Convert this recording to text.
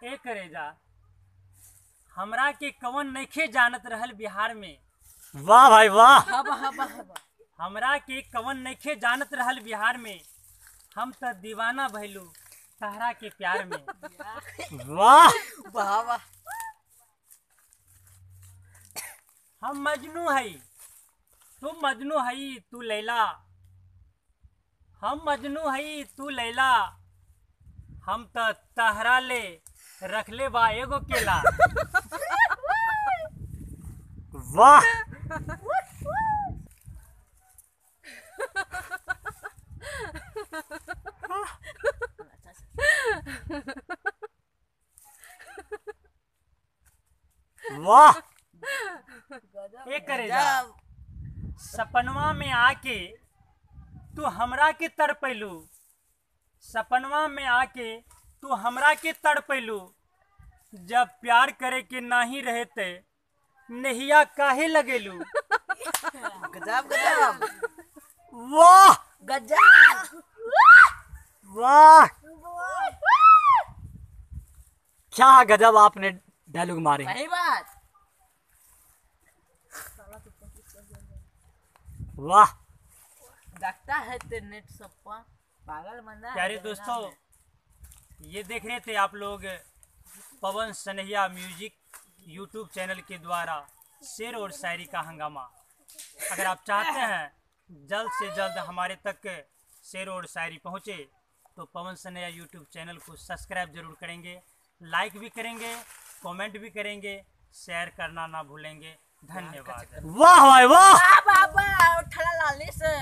ए करेजा हमरा के कवन नइखे जानत रहल बिहार में। वाह भाई वाह। हमरा के कवन नइखे जानत रहल बिहार में। हम त दीवाना भइलू तहरा के प्यार में। वाह वाह वाह। हम मजनू हई तुम मजनू हई तू लैला। हम मजनू हई तू लैला। हम त तहरा ले रखले बा एगो केला। वाह वाह। ए करेजा सपनवा में आके तू हमरा के तड़पैलू। सपनवा में आके तू हमरा के तड़पैलू। जब प्यार करे के नहीं रहते नहिया काहे लगेलू। गजब गजब। वाह गजब। वाह क्या गजब आपने डायलॉग मारे। सही बात। वाह लगता है ते नेट सब पागल बंदा। प्यारे दोस्तों ये देख रहे थे आप लोग पवन सनहिया म्यूजिक यूट्यूब चैनल के द्वारा शेर और शायरी का हंगामा। अगर आप चाहते हैं जल्द से जल्द हमारे तक शेर और शायरी पहुँचे तो पवन सनहिया यूट्यूब चैनल को सब्सक्राइब जरूर करेंगे, लाइक भी करेंगे, कमेंट भी करेंगे, शेयर करना ना भूलेंगे। धन्यवाद। वाह भाई वाह। बाबा उठला लाली से।